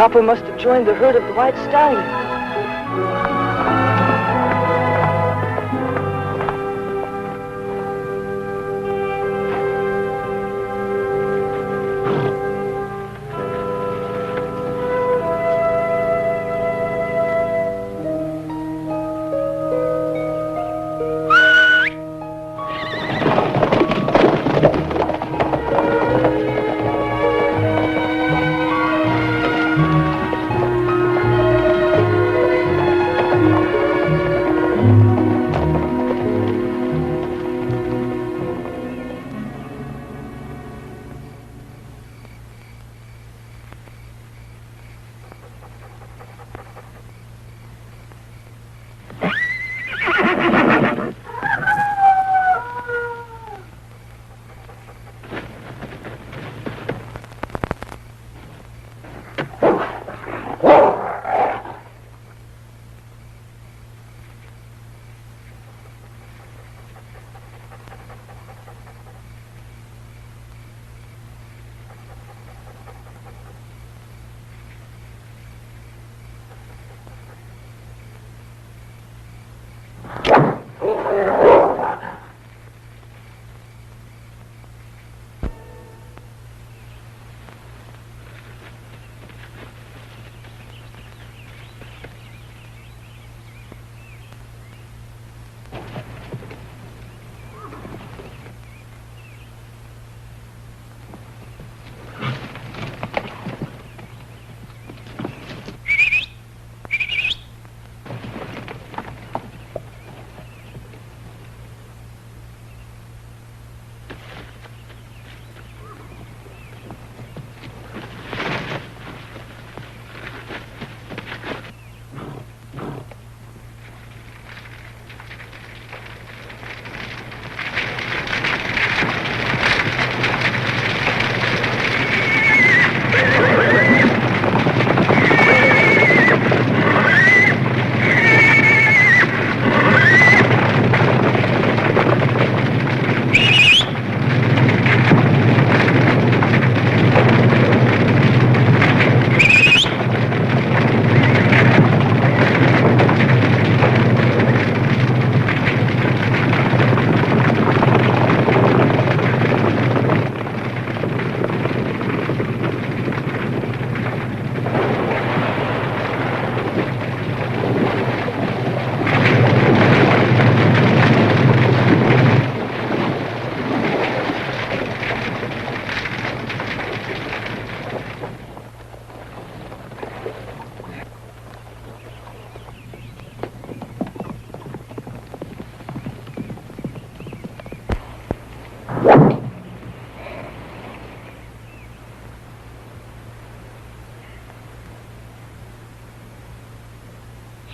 Copper must have joined the herd of the white stallion.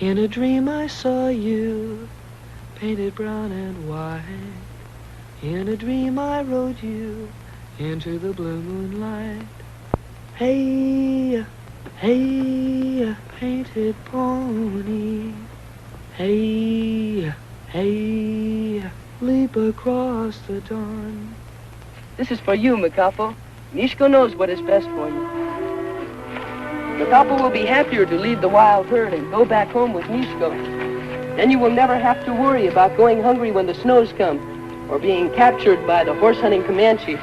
In a dream I saw you, painted brown and white. In a dream I rode you into the blue moonlight. Hey, hey, painted pony. Hey, hey, leap across the dawn. This is for you, Makapo. Nishko knows what is best for you. Makapo will be happier to leave the wild herd and go back home with Nishko. Then you will never have to worry about going hungry when the snows come, or being captured by the horse-hunting Comanche.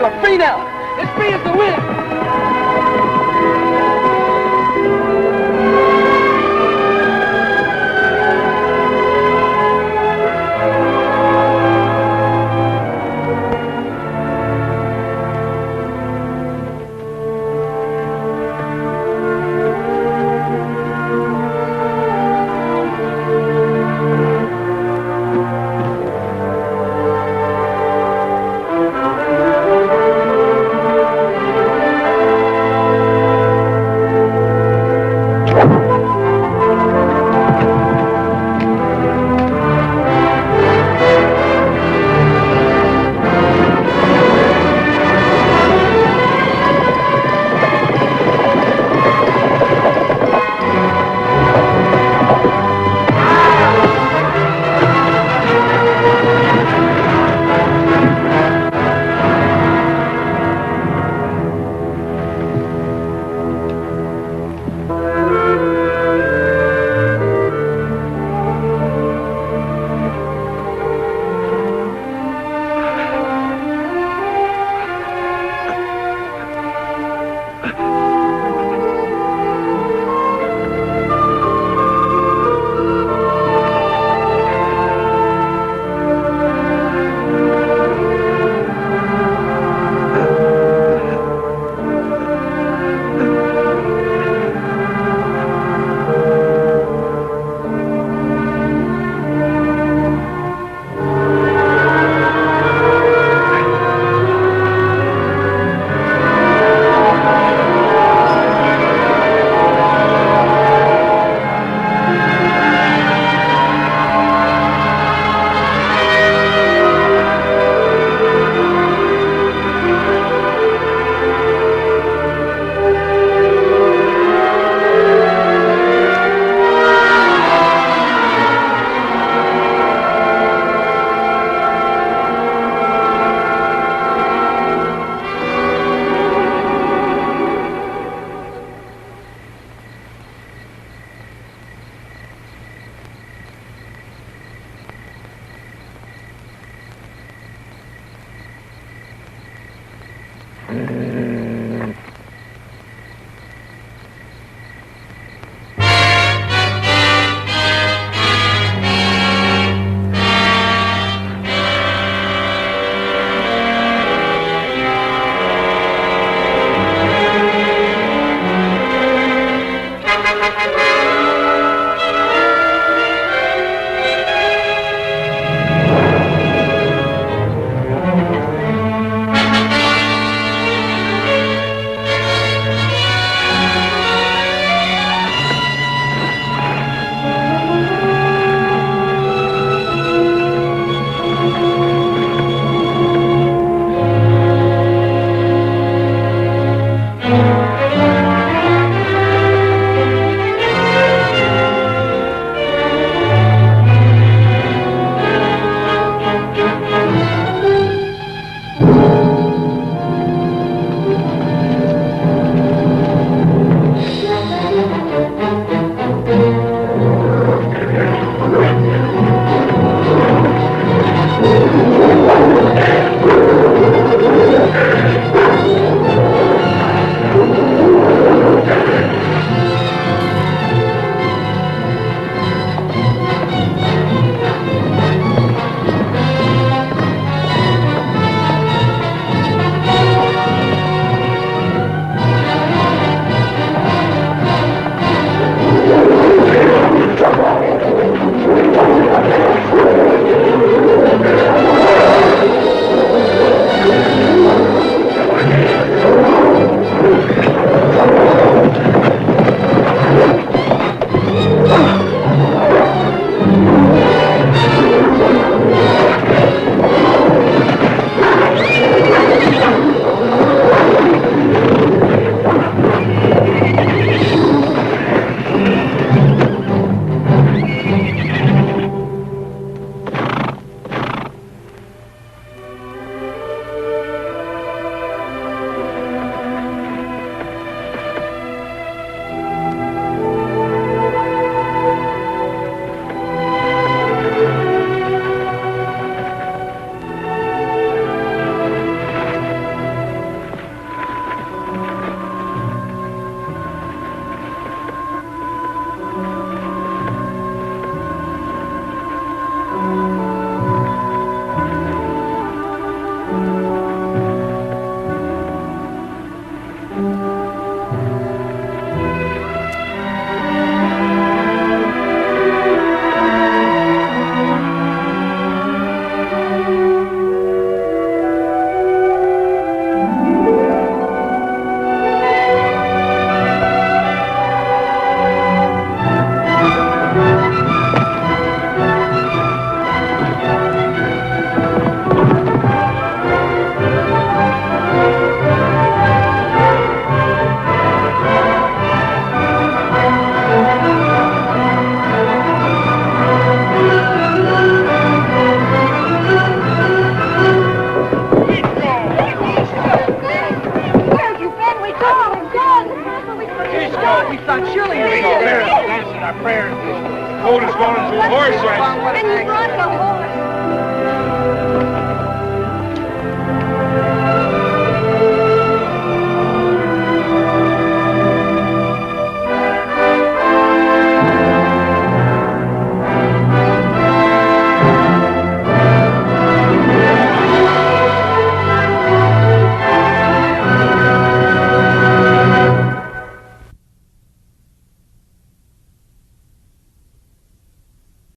You are free now. As free as the wind. our prayers. The colt is going into a horse race. And you brought the whole